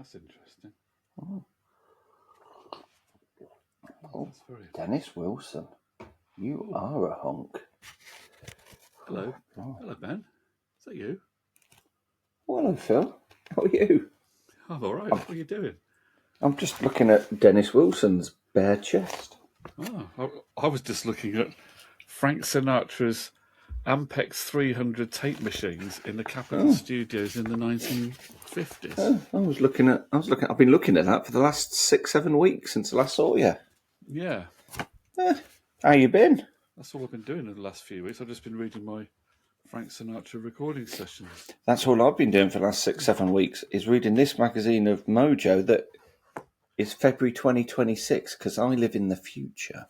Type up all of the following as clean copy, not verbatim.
that's interesting. Oh, That's very Dennis Wilson, you are a hunk. Hello. Hello, Ben. Is that you? Well, hello, Phil. How are you? I'm all right. What are you doing? I'm just looking at Dennis Wilson's bare chest. Oh, I was just looking at Frank Sinatra's Ampex 300 tape machines in the Capitol Studios in the 1950s. I've been looking at that for the last 6-7 weeks since I last saw you. Yeah, How you been? that's all I've been doing in the last few weeks. I've just been reading my Frank Sinatra recording sessions. That's all I've been doing for the last 6-7 weeks is reading this magazine of Mojo that is February 2026 because I live in the future.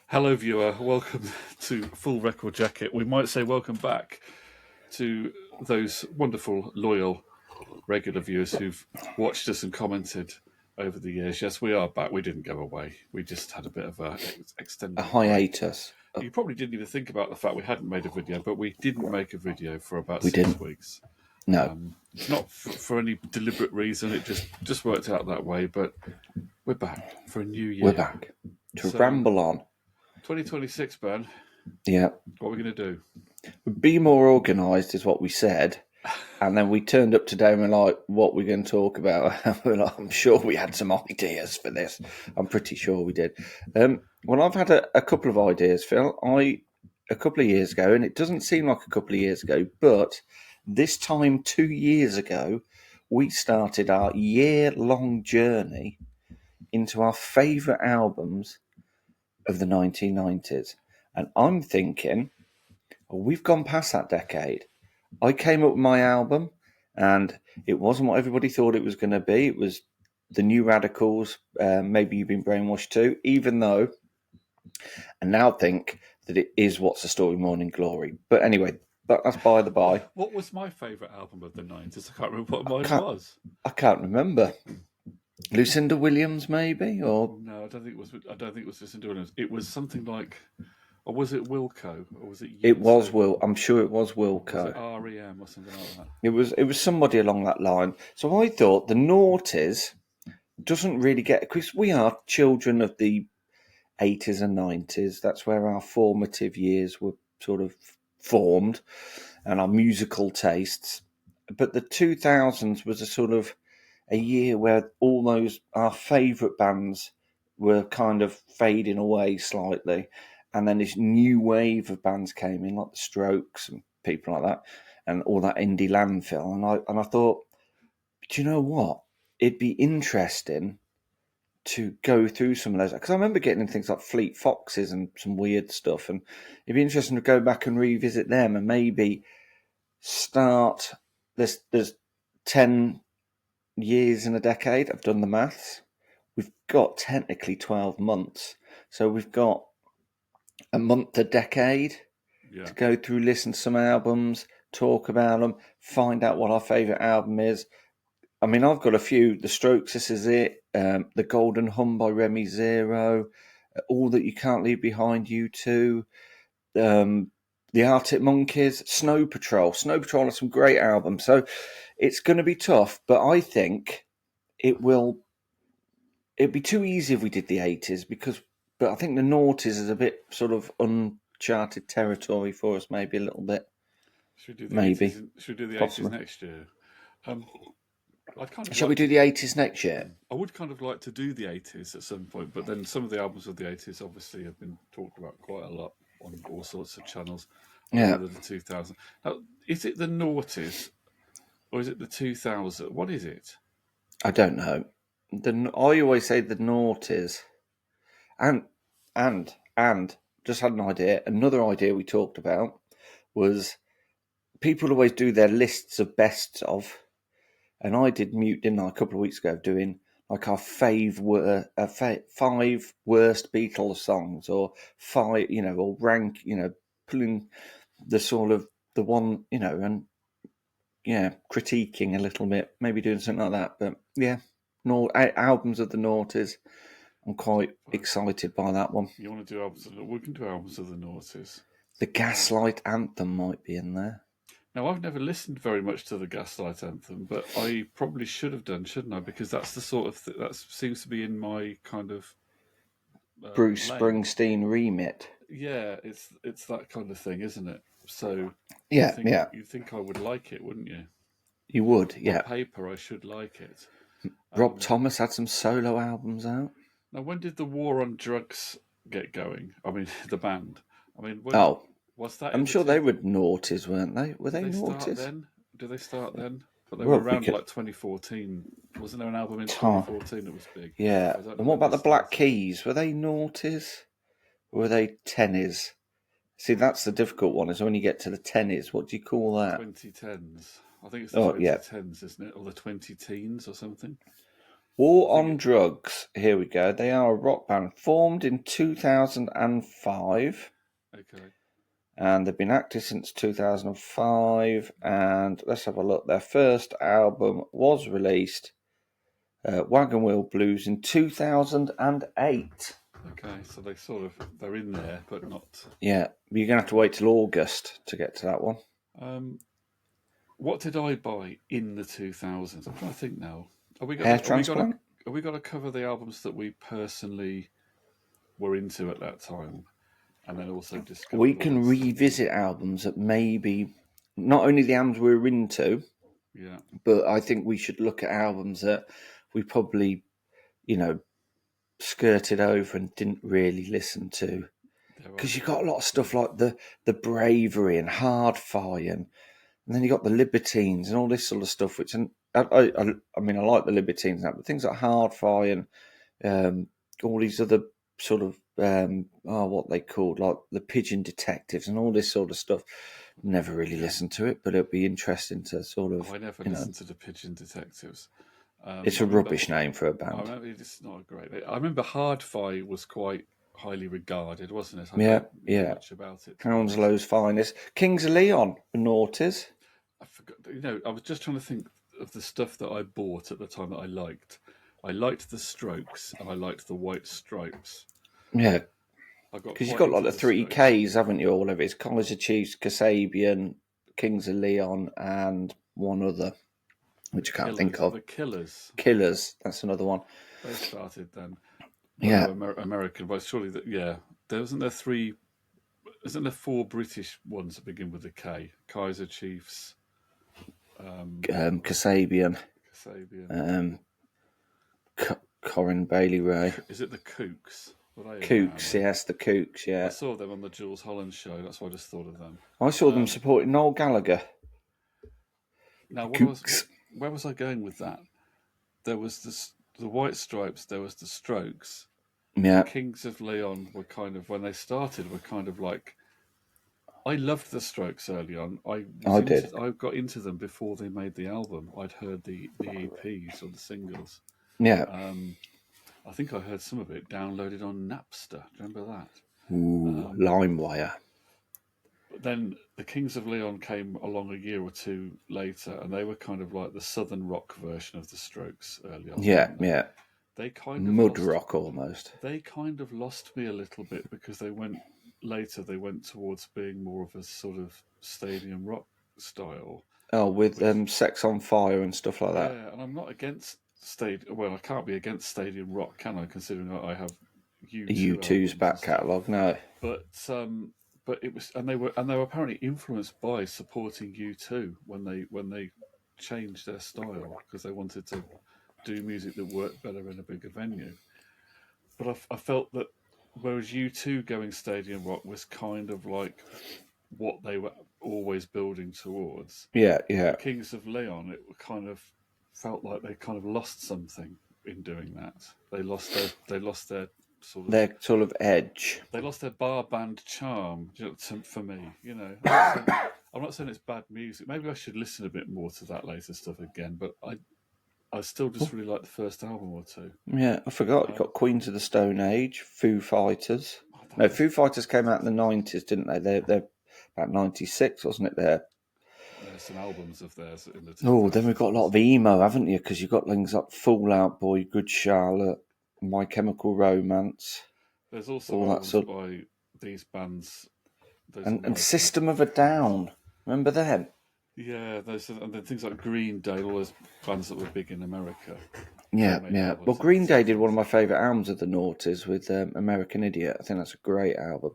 Hello, viewer. Welcome to Full Record Jacket. We might say welcome back to those wonderful, loyal, regular viewers who've watched us and commented over the years. Yes, we are back. We didn't go away. We just had a bit of a extended hiatus. You probably didn't even think about the fact we hadn't made a video, but we didn't make a video for about We 6 didn't. weeks. No. It's not for any deliberate reason. It just worked out that way. But we're back for a new year. We're back to ramble on. 2026, Ben. Yeah. What are we going to do? Be more organised is what we said. And then we turned up today and we're like, what we're going to talk about? We're like, I'm sure we had some ideas for this. I'm pretty sure we did. Well, I've had a couple of ideas, Phil. A couple of years ago, and it doesn't seem like a couple of years ago, but this time 2 years ago, we started our year-long journey into our favourite albums of the 1990s. And I'm thinking, well, we've gone past that decade. I came up with my album, and it wasn't what everybody thought it was going to be. It was the New Radicals, Maybe You've Been Brainwashed Too, even though I now think that it is What's the Story, Morning Glory. But anyway, that's by the by. What was my favourite album of the 90s? I can't remember what mine was. I can't remember. Lucinda Williams, maybe? Or no, I don't think it was Lucinda Williams. It was something like, or was it Wilco, or was it? It was Will. I'm sure it was Wilco. Was it REM or something like that? It was somebody along that line. So I thought the Noughties doesn't really get, because we are children of the 80s and 90s. That's where our formative years were sort of formed, and our musical tastes. But the 2000s was a sort of a year where all those our favourite bands were kind of fading away slightly, and then this new wave of bands came in, like the Strokes and people like that, and all that indie landfill. And I thought, do you know what? It'd be interesting to go through some of those, because I remember getting things like Fleet Foxes and some weird stuff, and it'd be interesting to go back and revisit them and maybe start. There's 10 years in a decade. I've done the maths. We've got technically 12 months, so we've got a month a decade to go through, listen to some albums, talk about them, find out what our favourite album is. I mean, I've got a few. The Strokes, This Is It, The Golden Hum by Remy Zero, All That You Can't Leave Behind, U2, The Arctic Monkeys, Snow Patrol. Snow Patrol has some great albums. So it's going to be tough, but I think it'd be too easy if we did the 80s, but I think the noughties is a bit sort of uncharted territory for us, maybe a little bit. Should we do the maybe. 80s? Should we do the Possibly. 80s next year? Shall we do the 80s next year? I would kind of like to do the 80s at some point, but then some of the albums of the 80s obviously have been talked about quite a lot on all sorts of channels. Yeah. The 2000s. Now, is it the noughties or is it the 2000s? What is it? I don't know. I always say the noughties. And just had an idea. Another idea we talked about was people always do their lists of bests of. And I did mute, didn't I, a couple of weeks ago, doing like our 5 worst Beatles songs, or 5, or rank, pulling the sort of the one, and critiquing a little bit, maybe doing something like that. But yeah, albums of the noughties. I'm quite excited by that one. You want to do albums? We can do albums of the noughties. The Gaslight Anthem might be in there. Now, I've never listened very much to the Gaslight Anthem, but I probably should have done, shouldn't I? Because that's the sort of that seems to be in my kind of Bruce lane. Springsteen remit. Yeah, it's that kind of thing, isn't it? So Yeah, yeah, you think I would like it, wouldn't you? you would. On Yeah, paper, I should like it. Rob Um, Thomas had some solo albums out. Now, when did the war on drugs get going? I mean, the band. I mean, when Oh, was that I'm in the sure two? they were noughties, weren't they? Were Did they they start noughties? then? Did they start then? But they were Well, we around could. like 2014. Wasn't there an album in Tom, 2014 that was big? yeah. I don't know And what when they about the Black started. Keys? Were they noughties? Or were they tennies? See, that's the difficult one. Is when you get to the tennies, what do you call that? 2010s. I think it's the Oh, yeah. 2010s, isn't it? Or the 20 teens or something. I War think on it. Drugs. Here we go. They are a rock band formed in 2005, Okay. and they've been active since 2005. And let's have a look. Their first album was released, Wagon Wheel Blues, in 2008. Okay. So they're in there, but not. Yeah, you're going to have to wait till August to get to that one. Um, what did I buy in the 2000s? I'm trying to think now. Are we Hair gonna? Are we gonna? transplant? Are we gonna cover the albums that we personally were into at that time, and then also discover We the can ones? revisit albums that maybe not only the albums we're into, Yeah, but I think we should look at albums that we probably, you know, skirted over and didn't really listen to. there are Because you've got a some. lot of stuff like the Bravery and Hardfire, and then you got the Libertines and all this sort of stuff. Which, and I mean, I like the Libertines now, but things like Hardfire and all these other sort of what they called, like the Pigeon Detectives and all this sort of stuff. Never really Yeah. listened to it, but it'll be interesting to sort of, Oh, I never you know, listened to the Pigeon Detectives. it's I a remember. rubbish name for a I band. remember it's not a great. I remember Hardfire was quite highly regarded, wasn't it? I Yeah, don't know yeah. much about it, to be honest. Hounslow's finest. Kings of Leon, the Noughties. I forgot. I was just trying to think of the stuff that I bought at the time that I liked. I liked the Strokes and I liked the White Stripes. Yeah, I got because you've quite got like into the the three Strokes. Ks, haven't you? All of it. It's College of Chiefs, Kasabian, Kings of Leon, and one other, The which I can't think Killers. of. The Killers. Killers, that's another one. They started then. I know Yeah, American, but surely that. Yeah, there wasn't there three. Isn't there four British ones that begin with a K? Kaiser Chiefs, Kasabian, Kasabian. um, Corin Bailey Ray. Is it the Kooks? Were they around Kooks, then? yes, the Kooks, I yeah. saw them on the Jules Holland show. That's why I just thought of them. I saw them supporting Noel Gallagher. Now, Kooks. where was I going with that? There was the White Stripes. There was the Strokes. The Yeah, Kings of Leon were kind of when they started were kind of like I loved the Strokes early on. I did. I got into them before they made the album. I'd heard the EPs or the singles. Yeah. Um, I think I heard some of it downloaded on Napster. Do you remember that? Ooh, LimeWire. But then the Kings of Leon came along a year or two later, and they were kind of like the southern rock version of the Strokes early on, Yeah, weren't they? yeah. They kind of Mud lost. rock almost. They kind of lost me a little bit because they went later. They went towards being more of a sort of stadium rock style, Oh, with which Sex on Fire and stuff like that. yeah. And I'm not against stadium. Well, I can't be against stadium rock, can I? Considering that I have U2 U2's albums and back stuff. catalogue, no. But it was, and they were apparently influenced by supporting U2 when they changed their style because they wanted to do music that worked better in a bigger venue. But I felt that whereas U2 going stadium rock was kind of like what they were always building towards, Yeah, the yeah. Kings of Leon it kind of felt like they kind of lost something in doing that. They lost their sort of Their sort of edge. they lost their bar band charm for me. I'm not saying it's bad music. Maybe I should listen a bit more to that later stuff again. But I still just really like the first album or two. Yeah, I forgot. You Um, got Queens of the Stone Age, Foo Fighters. oh, that No, was Foo Fighters came out in the 90s, didn't they? They're about 96, wasn't it, there? there's some albums of theirs in the Oh, then we've 2000s. got a lot of emo, haven't you? Because you've got things like Fall Out Boy, Good Charlotte, My Chemical Romance, There's also all that albums sort. by these bands. There's And like System of a Down. Remember them? Yeah, those and then things like Green Day, all those bands that were big in America. They Yeah, made yeah. Well, albums in the Green Day did one of seventies. my favourite albums of the noughties with American Idiot. I think that's a great album.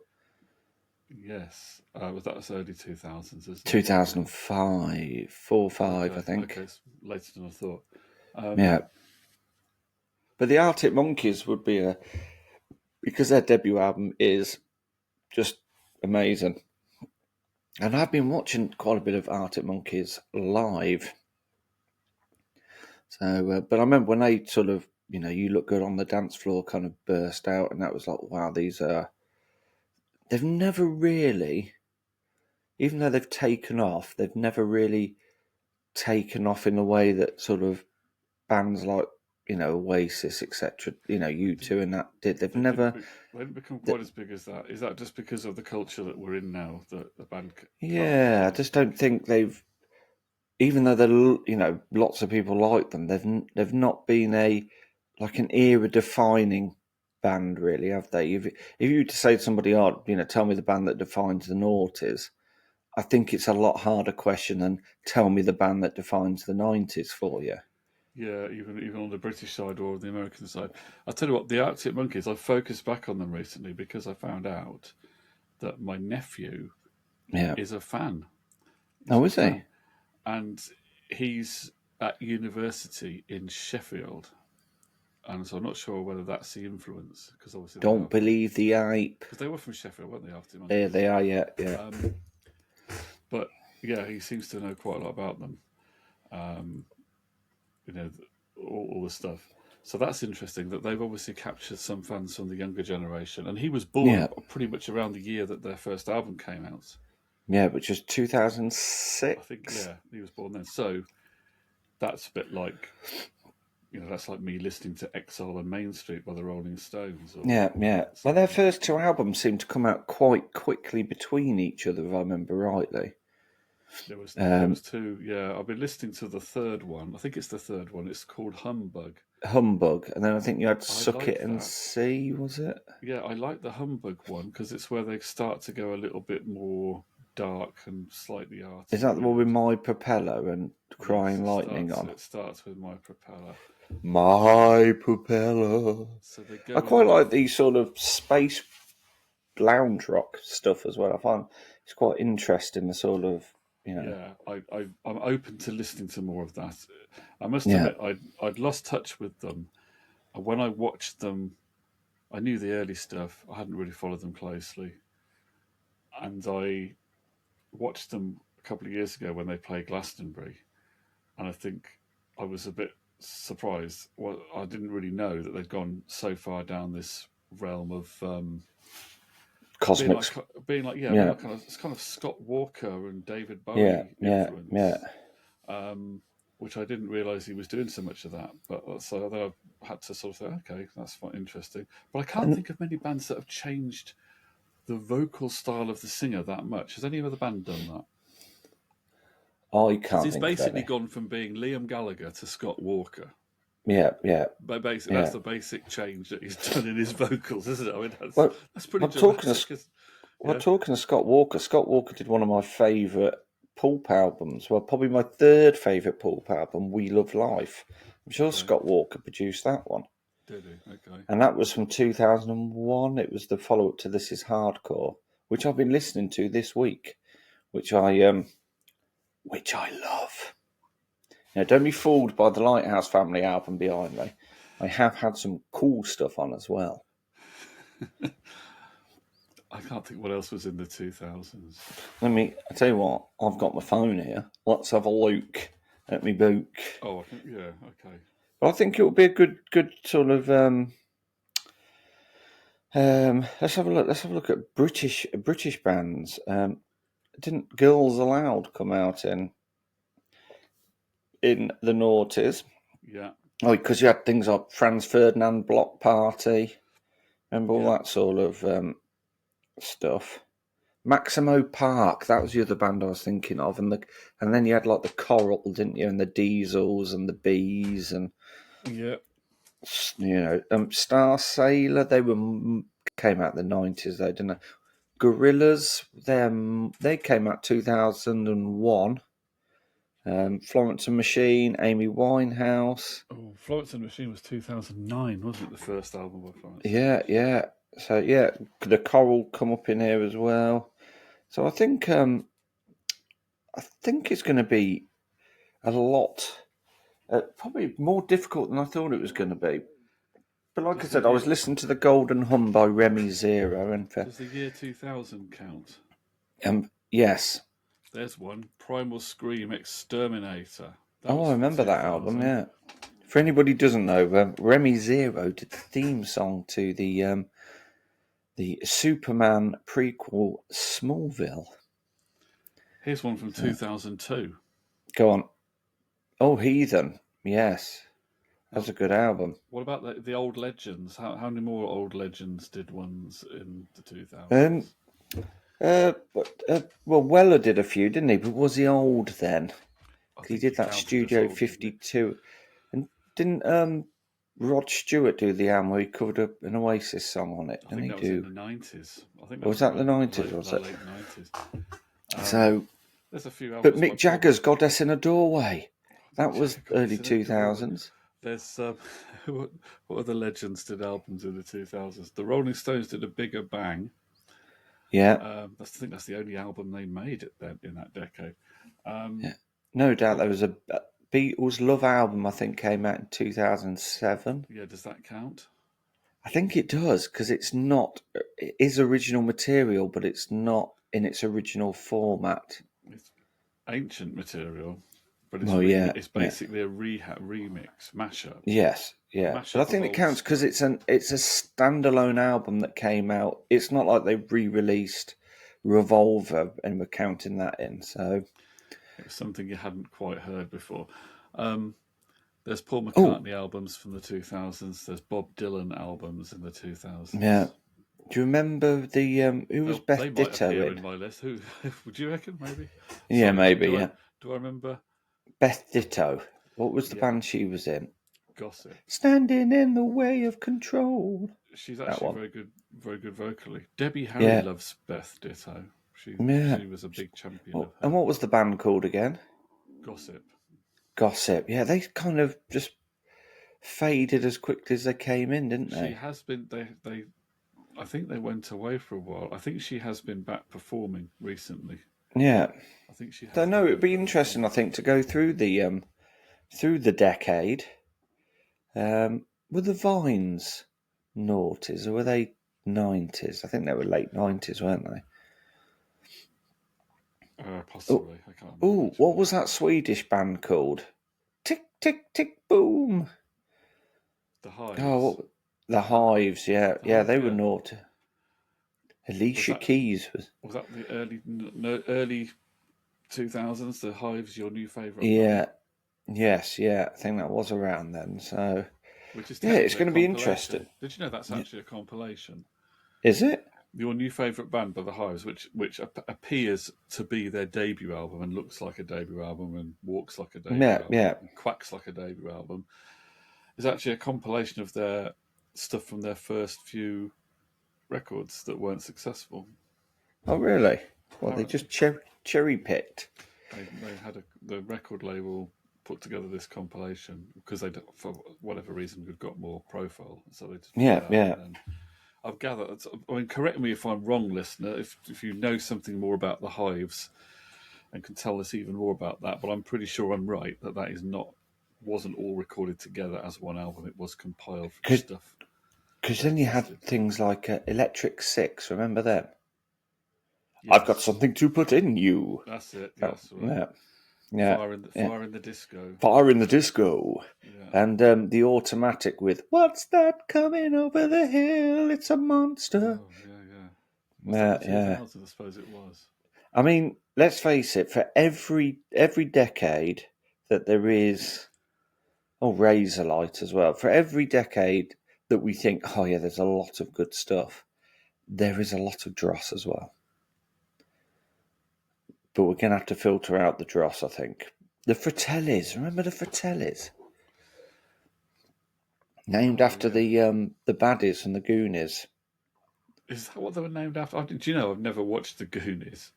Yes, that was early 2000s, isn't it? Yeah. 2005, 4, 5, I Okay. think. Okay. It's later than I thought. Um, Yeah. But the Arctic Monkeys would be because their debut album is just amazing. And I've been watching quite a bit of Arctic Monkeys live. So, but I remember when they sort of, you look good on the dance floor kind of burst out, and that was like, wow, they've never really, even though they've taken off, they've never really taken off in a way that sort of bands like, Oasis, etc., U2 and that did. They've they didn't. never, They didn't become quite as big as that. Is that just because of the culture that we're in now that the band can't yeah, I kind of? just don't think they've, even though lots of people like them, they've not been like an era defining band, really, have they? If you were to say to somebody, "Oh, tell me the band that defines the noughties," I think it's a lot harder question than tell me the band that defines the '90s for you. Yeah, even on the British side or the American side. I tell you what, the Arctic Monkeys. I focused back on them recently because I found out that my nephew Yeah. is a fan. He's a Oh, big is he? fan, and he's at university in Sheffield, and so I'm not sure whether that's the influence because obviously they Don't are from believe the hype. because they were from Sheffield, weren't they? Arctic There Monkeys, they are. Yeah, yeah, um, but yeah, he seems to know quite a lot about them. Um, you know, all the stuff. So that's interesting that they've obviously captured some fans from the younger generation. And he was born yeah, pretty much around the year that their first album came out. yeah. Which was I think, 2006. yeah, he was born then. So that's a bit like, that's like me listening to Exile on Main Street by the Rolling Stones or Yeah, yeah. Well, their something. first two albums seemed to come out quite quickly between each other, if I remember rightly. There was two, yeah. I've been listening to the third one. I think it's the third one. It's called Humbug. Humbug, and then I think you had I Suck It like and that. See, was it? Yeah, I like the Humbug one because it's where they start to go a little bit more dark and slightly Is that the arty. one with And My Propeller and yes, Crying Lightning on? it starts with My Propeller. My Propeller. So they I go in quite that. like these sort of space lounge rock stuff as well. I find it's quite interesting, the sort of. Yeah, I'm open to listening to more of that. I must Yeah, admit, I'd lost touch with them. And when I watched them, I knew the early stuff. I hadn't really followed them closely, and I watched them a couple of years ago when they played Glastonbury, and I think I was a bit surprised. Well, I didn't really know that they'd gone so far down this realm of being like Cosmics. being Yeah, like kind of Scott Walker and David yeah, Bowie yeah, yeah. influence, which I didn't realize he was doing so much of that. But so then I had to sort of say, okay, that's quite interesting. But I can't And think of many bands that have changed the vocal style of the singer that much. Has any other band done that? I Because can't he's think of basically any. gone from being Liam Gallagher to Scott Walker. Yeah, yeah, But basically, that's yeah. the basic change that he's done in his vocals, isn't it? I mean, Well, that's pretty well, talking of dramatic. well, Yeah. talking of Scott Walker did one of my favourite Pulp albums. Well, probably my third favourite Pulp album, We Love Life. I'm sure Okay. Scott Walker produced that one, Did he? Okay. and that was from 2001. It was the follow up to This Is Hardcore, which I've been listening to this week, which I love. Now, don't be fooled by the Lighthouse Family album behind me. I have had some cool stuff on as well. I can't think what else was in the 2000s. I tell you what, I've got my phone here. Let's have a look at me book. Oh, I think, yeah, okay. But I think it will be a good sort of. Let's have a look. Let's have a look at British bands. Didn't Girls Aloud come out in the noughties? Yeah, Oh, because you had things like Franz Ferdinand Block Party. Remember all yeah, that sort of stuff. Maximo Park, that was the other band I was thinking of, and then you had like the Coral, didn't you, and the Diesels and the Bees, and yeah, Star Sailor. Came out in the '90s, though, didn't they? Gorillas, them they came out 2001. Florence and Machine, Amy Winehouse. Oh, Florence and the Machine was 2009, wasn't it? The first album by Florence. Yeah. So yeah, the Coral come up in here as well. So I think it's going to be a lot, probably more difficult than I thought it was going to be. But like I said, I was listening to the Golden Hum by Remy Zero, and Does the year 2000 count? yes. There's one. Primal Scream Exterminator. That I was from remember that 2000. album. Yeah. For anybody who doesn't know, Remy Zero did the theme song to the Superman prequel Smallville. Here's one from 2002. Go on. Oh, Heathen. Yes. That's a good album. What about the old legends? How many more old legends did ones in the 2000s? Well, Weller did a few, didn't he? But was he old then? I He think did that counted as Studio old, didn't he? 52. And didn't Rod Stewart do the album where he covered an Oasis song on it? I think Didn't that he was do? in the 90s. I think Was that the 90s, was it? late 90s. So, There's a few albums. but Mick Jagger's Goddess in a Doorway. That was early Goddess in a 2000s. There's what other legends did albums in the 2000s? The Rolling Stones did a Bigger Bang. Yeah. I think that's the only album they made in that decade. Yeah. No doubt there was a Beatles Love album, I think, came out in 2007. Yeah, does that count? I think it does, because it is original material, but it's not in its original format. It's ancient material, but it's basically a remix, mashup. Yes, yeah. Mashup But I think of it counts old because it's a standalone album that came out. It's not like they re-released Revolver and we're counting that in. So It was something you hadn't quite heard before. There's Paul McCartney albums from the 2000s. There's Bob Dylan albums in the 2000s. yeah. Do you remember who was Beth they Ditto might appear in? in my list. Who would you reckon? Maybe. Yeah, Sorry, maybe. Do I remember? Beth Ditto. What was the band she was in? Gossip. Standing in the way of control. She's actually very good vocally. Debbie Harry loves Beth Ditto. She was a big champion of her. And what was the band called again? Gossip. Yeah, they kind of just faded as quickly as they came in, didn't they? She has been. I think they went away for a while. I think she has been back performing recently. Yeah. I think she has. So no, it'd be interesting, I think, to go through the decade. Were the Vines noughties or were they 90s? I think they were late 90s, weren't they? Possibly. I can't remember. What was that Swedish band called? Tick, tick, tick, boom. The Hives. Oh, the Hives, yeah. They were naughty. Alicia Keys was. Was that the early 2000s? The Hives, your new favourite? Yeah. Yes, yeah. I think that was around then. So, it's going to be interesting. Did you know that's actually a compilation? Is it? Your new favourite band by the Hives, which appears to be their debut album and looks like a debut album and walks like a debut album, and quacks like a debut album, is actually a compilation of their stuff from their first few records that weren't successful. Oh, really? Well, they just cherry picked. They had the record label put together this compilation because they, for whatever reason, had got more profile, so they just I've gathered. I mean, correct me if I'm wrong, listener. If you know something more about the Hives and can tell us even more about that, but I'm pretty sure I'm right that wasn't all recorded together as one album. It was compiled from stuff. Because then you had things like Electric Six. Remember them? Yes. I've got something to put in you. That's it. That's right. Yeah. Fire in the disco. Fire in the disco. Yeah. And the Automatic with "What's that coming over the hill? It's a monster." Oh, yeah. Was that 2000? I suppose it was. I mean, let's face it. For every decade that there is, Razorlight as well. For every decade that we think, there's a lot of good stuff, there is a lot of dross as well. But we're going to have to filter out the dross, I think. The Fratellis. Remember the Fratellis? Named after the baddies and the Goonies. Is that what they were named after? Do you know, I've never watched the Goonies.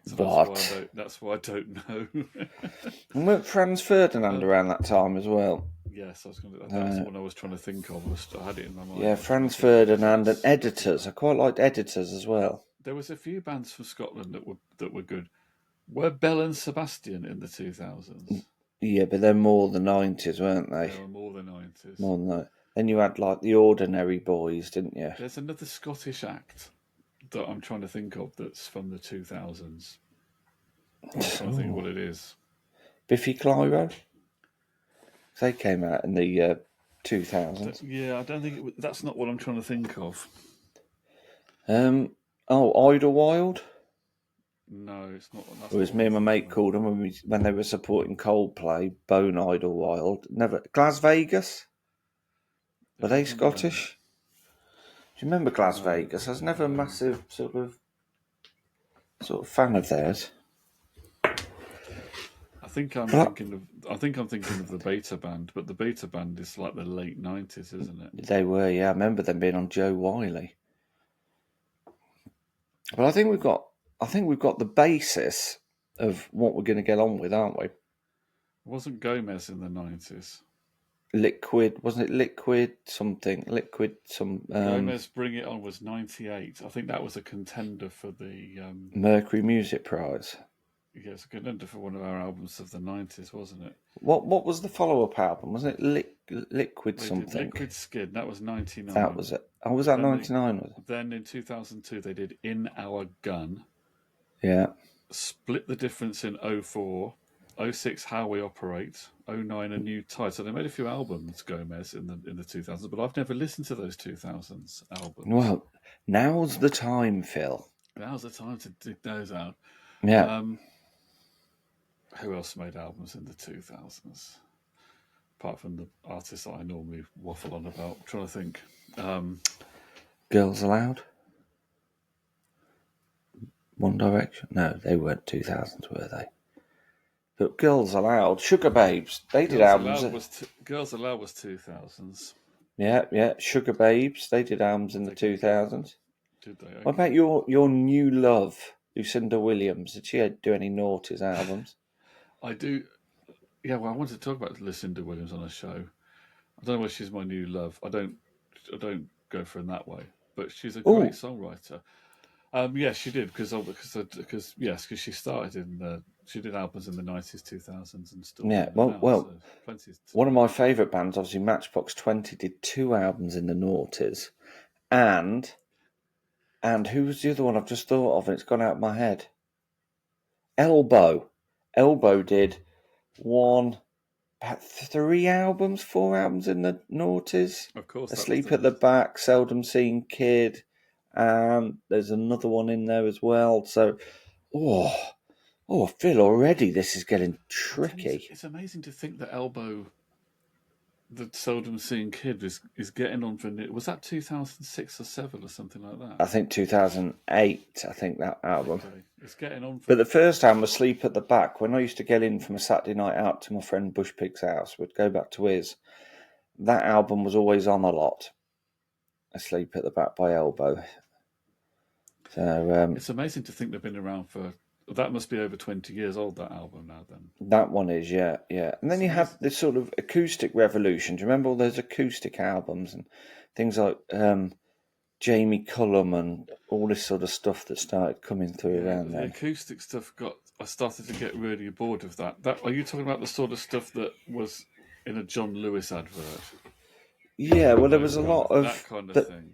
So What? that's why I don't know. And weren't Franz Ferdinand around that time as well? Yes, I was going to. That's the one I was trying to think of. I had it in my mind. Yeah, I was trying to Franz think of Ferdinand and Editors. I quite liked Editors as well. There was a few bands from Scotland that were good. Were Bell and Sebastian in the 2000s? Yeah, but they're more the 90s, weren't they? They were more the 90s. More than that. Then you had like the Ordinary Boys, didn't you? There's another Scottish act that I'm trying to think of that's from the 2000s. I'm trying to think of what it is. Biffy Clyro? They came out in the 2000s. Yeah, I don't think that's not what I'm trying to think of. Idlewild? No, it's not. It was me and my mate called them when they were supporting Coldplay, Bone Idlewild. Never Glas Vegas? Were they Scottish? Do you remember Glas Vegas? I was never a massive sort of fan of theirs. I think I'm thinking of the Beta Band, but the Beta Band is like the late 90s, isn't it? They were, yeah. I remember them being on Joe Wiley. But I think we've got the basis of what we're going to get on with, aren't we? Wasn't Gomez in the 90s? Liquid, wasn't it Liquid something? Liquid some... Gomez Bring It On was 98. I think that was a contender for the... Mercury Music Prize. Yeah, it's a contender for one of our albums of the 90s, wasn't it? What was the follow-up album? Wasn't it Liquid something? Liquid Skin, that was 99. That was it. Oh, was that 99? Was it? Then in 2002 they did In Our Gun. Yeah. Split the Difference in 04. 06 How We Operate. 09 A New Tide. So they made a few albums, Gomez, in the 2000s, but I've never listened to those 2000s albums. Well, now's the time, Phil. Now's the time to dig those out. Yeah. Who else made albums in the 2000s? Apart from the artists that I normally waffle on about. I'm trying to think. Girls Aloud? One Direction? No, they weren't 2000s, were they? But Girls Aloud, Sugar Babes, they did albums. Girls Aloud was 2000s. Yeah. Sugar Babes, they did albums in the 2000s. Did they? Okay. What about your new love, Lucinda Williams? Did she do any Noughties albums? I do. Yeah, well, I wanted to talk about Lucinda Williams on a show. I don't know whether she's my new love. I don't go for in that way, but she's a great songwriter. Yeah, she did because she started she did albums in the 90s, 2000s, and still. Yeah, one of my favourite bands, obviously Matchbox 20, did 2 albums in the noughties, and who was the other one I've just thought of, and it's gone out of my head? Elbow did 3 albums, 4 albums in the noughties. Of course, Asleep at the Back, Seldom Seen Kid, and there's another one in there as well. So, I feel already this is getting tricky. It's amazing to think that Elbow, the Seldom Seen Kid, is getting on for... Was that 2006 or 7 or something like that? I think 2008, I think that album. Okay. It's getting on for... But the first album was Sleep at the Back. When I used to get in from a Saturday night out to my friend Bushpig's house, we'd go back to his. That album was always on a lot. Asleep at the Back by Elbow. So it's amazing to think they've been around for... That must be over 20 years old, that album now, then. That one is, yeah. And then you have this sort of acoustic revolution. Do you remember all those acoustic albums and things like Jamie Cullum and all this sort of stuff that started coming through around then? The acoustic stuff I started to get really bored of that. Are you talking about the sort of stuff that was in a John Lewis advert? Yeah, well, there was a lot of... That kind of thing.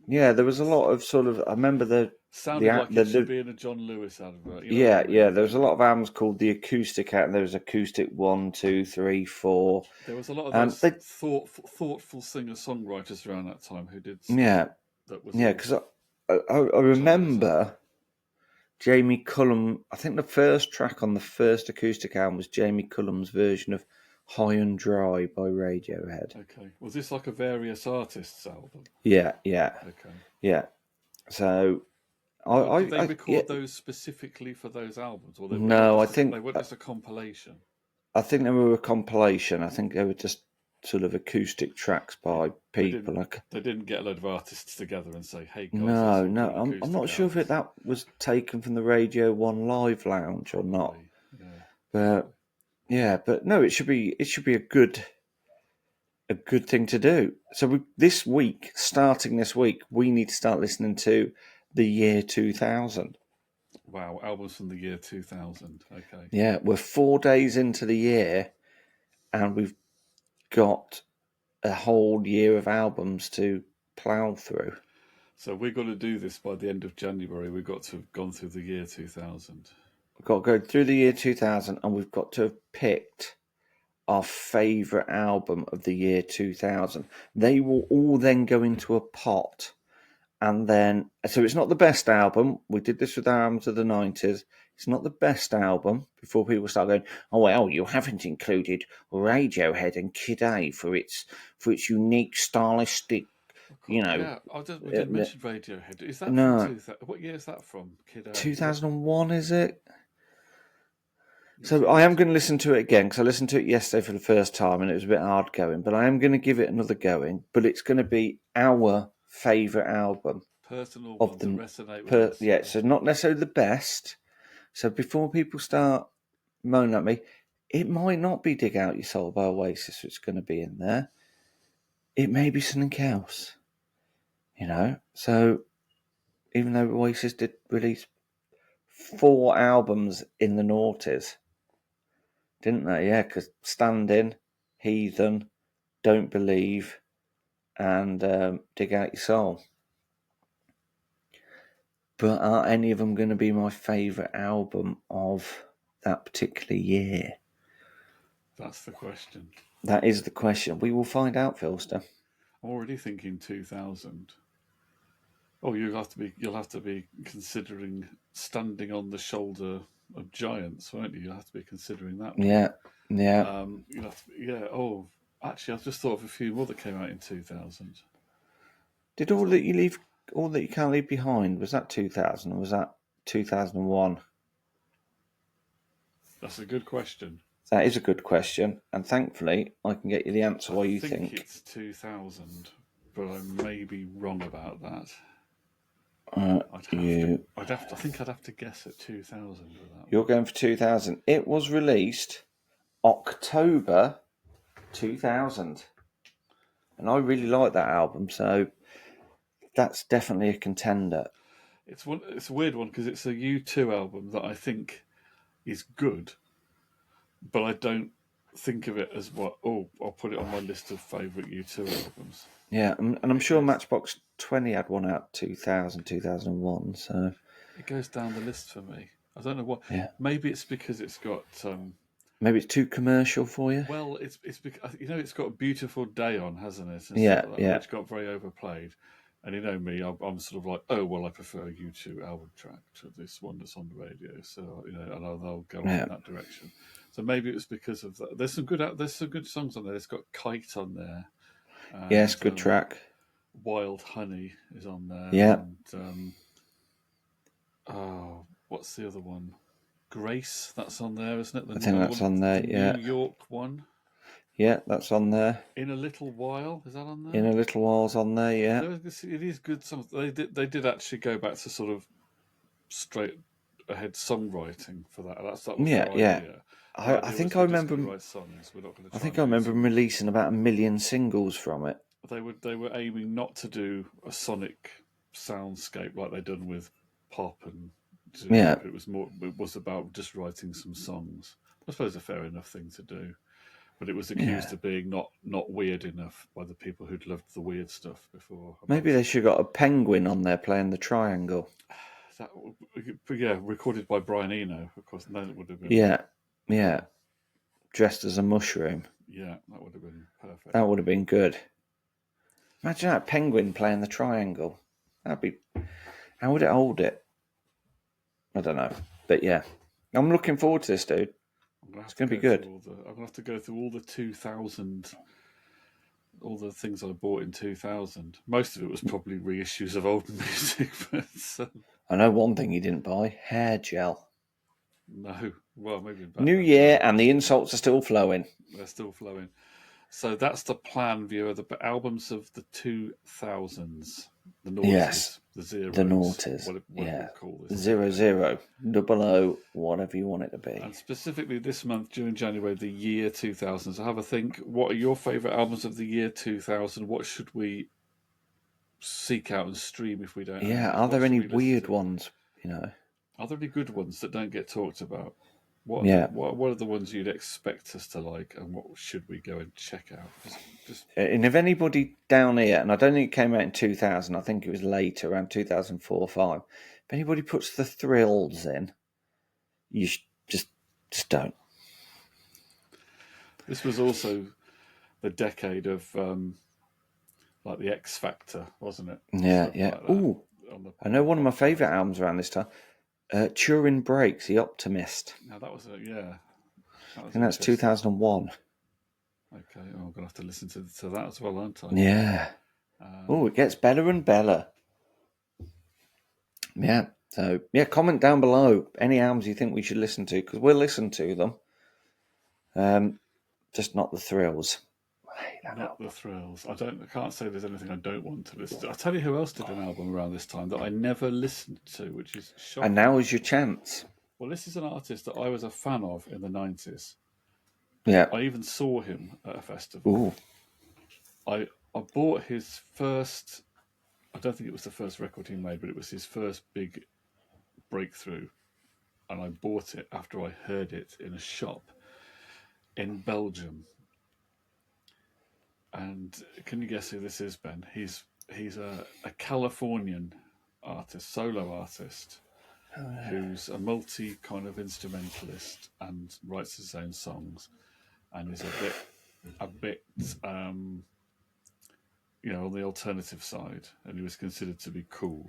Yeah, there was a lot of sort of... I remember sounded like it should be in a John Lewis advert. Yeah. There was a lot of albums called the Acoustic and there was Acoustic 1, 2, 3, 4. There was a lot of those thoughtful singer-songwriters around that time who did stuff. Yeah, because I remember Jamie Cullum. I think the first track on the first acoustic album was Jamie Cullum's version of High and Dry by Radiohead. Okay. Was this like a various artists album? Yeah. Okay. Yeah. So... Did they record those specifically for those albums? Or I think they were just a compilation. I think they were a compilation. I think they were just sort of acoustic tracks by people. They didn't get a load of artists together and say, "Hey guys, let's No, all no, do I'm acoustic not sure if albums." that was taken from the Radio One Live Lounge or not. Probably, yeah. But yeah, but no, it should be a good thing to do. So starting this week, we need to start listening to the year 2000. Wow, albums from the year 2000. Okay. Yeah, we're 4 days into the year, and we've got a whole year of albums to plough through. So we've got to do this by the end of January. We've got to have gone through the year 2000. We've got to go through the year 2000, and we've got to have picked our favourite album of the year 2000. They will all then go into a pot. And then, so it's not the best album. We did this with our albums of the 90s. It's not the best album before people start going, oh, well, you haven't included Radiohead and Kid A for its unique stylistic, you know. Yeah, we didn't mention Radiohead. Is that from No, 2000? What year is that from? Kid A? 2001, is it? So So I am going to listen to it again because I listened to it yesterday for the first time and it was a bit hard going. But I am going to give it another going. But it's going to be our favourite album. Personal ones that resonate with us. Yeah, so not necessarily the best. So before people start moaning at me, it might not be Dig Out Your Soul by Oasis that's going to be in there. It may be something else. You know? So even though Oasis did release 4 albums in the noughties, didn't they? Yeah, because Stand In, Heathen, Don't Believe, and Dig Out Your Soul. But are any of them going to be my favourite album of that particular year? That's the question. That is the question. We will find out, Philster. I'm already thinking 2000. Oh, you'll have to be considering Standing on the Shoulder of Giants, won't you? You'll have to be considering that one. Yeah. You'll have to, yeah. Oh, actually, I've just thought of a few more that came out in 2000. Did All That You Can't Leave Behind, was that 2000 or was that 2001? That's a good question. That is a good question, and thankfully I can get you the answer what you think. I think it's 2000, but I may be wrong about that. I think I'd have to guess at 2000 with that. You're going for 2000. It was released October 2000, and I really like that album, so that's definitely a contender. It's a weird one because it's a U2 album that I think is good, but I don't think of it as I'll put it on my list of favourite U2 albums. Yeah, and I'm sure Matchbox 20 had one out 2000, 2001, so... It goes down the list for me. I don't know what... Yeah. Maybe it's because it's got... maybe it's too commercial for you? Well, it's because, it's got a Beautiful Day on, hasn't it? Yeah. Which got very overplayed. And you know me, I'm sort of like, oh, well, I prefer a U2 album track to this one that's on the radio. So, and I'll go in that direction. So maybe it was because of that. There's some good songs on there. It's got Kite on there. And, yes, good track. Wild Honey is on there. Yeah. And, what's the other one? Grace, that's on there, isn't it? I think that's on there, yeah. New York one. Yeah, that's on there. In a Little While, is that on there? In a Little While's on there, yeah. It is good songs. They did actually go back to sort of straight ahead songwriting for that. That was the idea. I think I remember. Write songs. We're not going to. I think I remember them releasing about 1 million singles from it. They were aiming not to do a sonic soundscape like they'd done with pop and. Yeah. It was about just writing some songs. I suppose a fair enough thing to do, but it was accused of being not weird enough by the people who'd loved the weird stuff before. Maybe they should have got a penguin on there playing the triangle. Recorded by Brian Eno, of course. Then it would have been. Yeah, dressed as a mushroom. Yeah, that would have been perfect. That would have been good. Imagine that penguin playing the triangle. That'd be. How would it hold it? I don't know, but yeah, I'm looking forward to this, dude. It's going to be good. I'm going to have to go through all the 2000, all the things I bought in 2000. Most of it was probably reissues of old music. But, I know one thing you didn't buy: hair gel. No, well, maybe New year, and the insults are still flowing. They're still flowing. So that's the plan, viewer. The albums of the 2000s, the Yes, noughties, the the zeros, noughties. whatever we Yeah, call this 00, decade. 00, whatever you want it to be. And specifically this month, during January, the year 2000. So have a think. What are your favourite albums of the year 2000? What should we seek out and stream if we don't own Yeah, it? are What there should any we listen weird to? ones? You know, Are there any good ones that don't get talked about? yeah. What are the ones you'd expect us to like, and what should we go and check out? Just And if anybody down here, and I don't think it came out in 2000, I think it was later, around 2004 or 5. If anybody puts the Thrills in, you just don't. This was also the decade of like the X Factor, wasn't it? Yeah, Stuff yeah. like that Ooh, on the I know one of my pop favourite charts. albums around this time. Turing Breaks, The Optimist. Now that was yeah, that I was think that's interesting. 2001. Okay, oh, I'm gonna have to listen to that as well, aren't I? Yeah. Oh, it gets better and better. Yeah. So, yeah, comment down below any albums you think we should listen to, because we'll listen to them. Just not the Thrills. I hate that Not the album. Thrills. I can't say there's anything I don't want to listen to. I'll tell you who else did an album around this time that I never listened to, which is And now shocking. is your chance. Well, this is an artist that I was a fan of in the 90s. Yeah. I even saw him at a festival. Ooh. I bought his first. I don't think it was the first record he made, but it was his first big breakthrough. And I bought it after I heard it in a shop in Belgium. And can you guess who this is, Ben? He's a Californian artist, solo artist, who's a multi kind of instrumentalist and writes his own songs, and is a bit on the alternative side, and he was considered to be cool.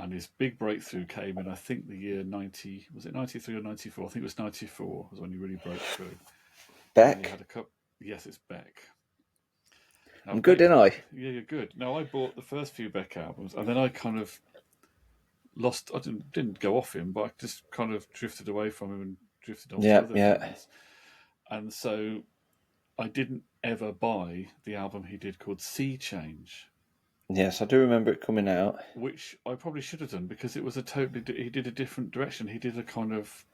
And his big breakthrough came in, I think, the year 90, was it 93 or 94? I think it was 94 was when he really broke through. And he Beck. had a couple, yes, it's Beck. Now, I'm good, Beck, didn't I? yeah, you're good. Now, I bought the first few Beck albums, and then I kind of lost, I didn't go off him, but I just kind of drifted away from him and drifted on to Yeah, other yeah. things. And so I didn't ever buy the album he did called Sea Change, Yes, I do remember it coming out. which I probably should have done because it was he did a different direction. He did a kind of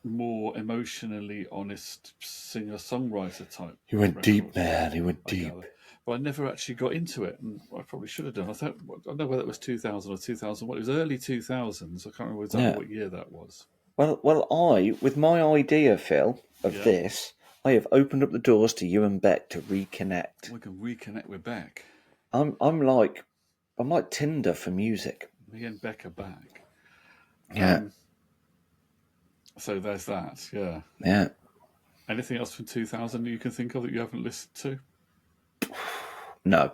more emotionally honest singer-songwriter type He went deep, record, man. He went I deep. gather. But I never actually got into it, and I probably should have done. I don't know whether it was 2000 or 2001. It was early 2000s. I can't remember exactly Yeah. what year that was. Well, with my idea, Phil, of Yeah, this, I have opened up the doors to you and Beck to reconnect. we can reconnect with Beck. I'm like Tinder for music. Me and Beck are back. Yeah, So there's that. Yeah. yeah. Anything else from 2000 you can think of that you haven't listened to? No,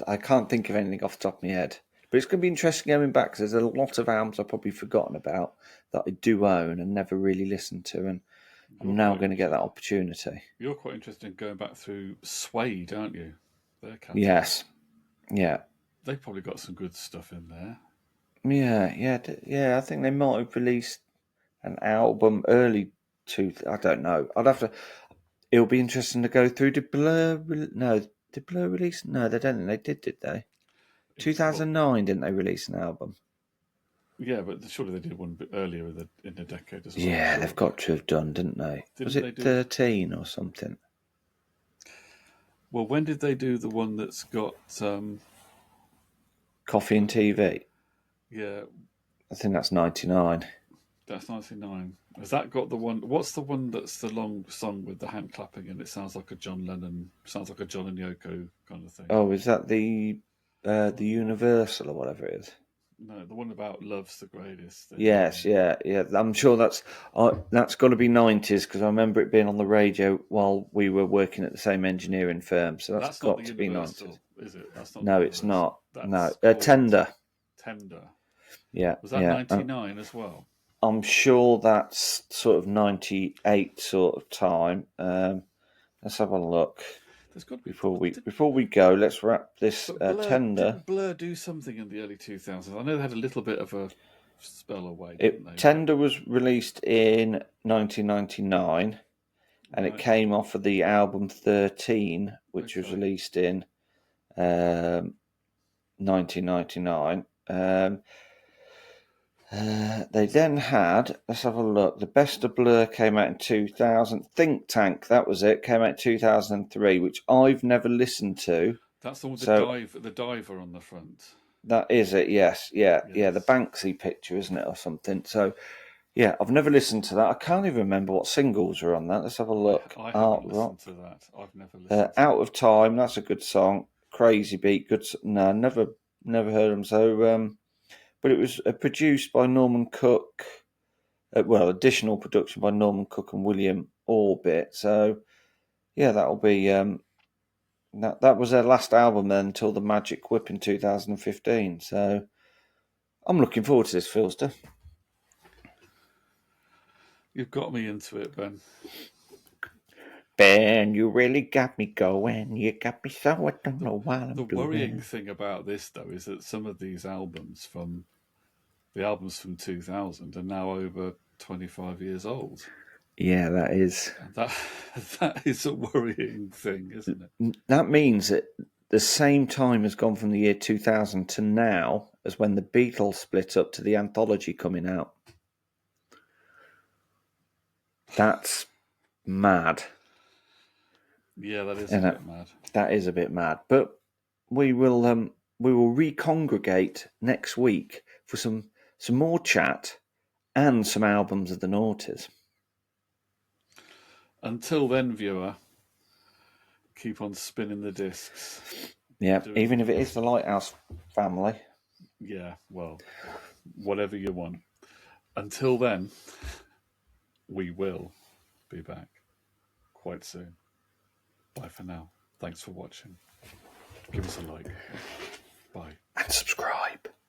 I can't think of anything off the top of my head. But it's going to be interesting going back because there's a lot of albums I've probably forgotten about that I do own and never really listened to, and I'm now going to get that opportunity. You're quite interested in going back through Suede, aren't you? Their catalog. Yes, yeah, They've probably got some good stuff in there. yeah. I think they might have released an album early to. I don't know. I'd have to. It'll be interesting to go through. Did Blur? No, did Blur release? No, they don't think they did they? 2009, didn't they release an album? Yeah, but surely they did one a bit earlier in the decade as well. Yeah, Sure. they've got to have done, didn't they? Was it 13 or something? Well, when did they do the one that's got? Coffee and TV. Yeah, I think that's 99. that's 99. Has that got the one? What's the one that's the long song with the hand clapping and it sounds like a John Lennon, sounds like a John and Yoko kind of thing? Oh, is that the Universal or whatever it is? No, the one about love's the greatest. Yes, yeah. I'm sure that's got to be 90s because I remember it being on the radio while we were working at the same engineering firm. So that's got to be 90s. Is it? That's not. No, it's not. That's No, Tender. Tender. Yeah, Was that 99 as well? I'm sure that's sort of 98 sort of time. Let's have a look. There's got to be before we go. Let's wrap this Tender. Didn't Blur do something in the early 2000s? I know they had a little bit of a spell away. Didn't they? Tender was released in 1999, and it Right. came off of the album 13, which was Okay. released in 1999. They then had, let's have a look. The Best of Blur came out in 2000. Think Tank, that was it, came out in 2003, which I've never listened to. That's the one with So the diver on the front. that is it, yes. Yeah, the Yes. Banksy picture, isn't it, or something? So, yeah, I've never listened to that. I can't even remember what singles were on that. Let's have a look. I Art haven't Rock. listened to that. I've never listened to Out that. of Time, that's a good song. Crazy Beat, good. No, never heard them. So, but it was produced by Norman Cook. Additional production by Norman Cook and William Orbit. So, yeah, that'll be that was their last album then until the Magic Whip in 2015. So, I'm looking forward to this, Philster. You've got me into it, Ben. Ben, you really got me going. You got me so I don't The know what I'm the worrying doing. thing about this though is that some of these albums from 2000 are now over 25 years old. Yeah, that is. And that that is a worrying thing, isn't it? That means that the same time has gone from the year 2000 to now as when the Beatles split up to the anthology coming out. That's mad. Yeah, that is a And bit mad. that is a bit mad. But we will recongregate next week for some more chat and some albums of the Noughties. Until then, viewer, keep on spinning the discs. Yeah, Doing, even if it is the Lighthouse Family. yeah, well, whatever you want. Until then, we will be back quite soon. Bye for now. Thanks for watching. Give us a like. Bye. And subscribe.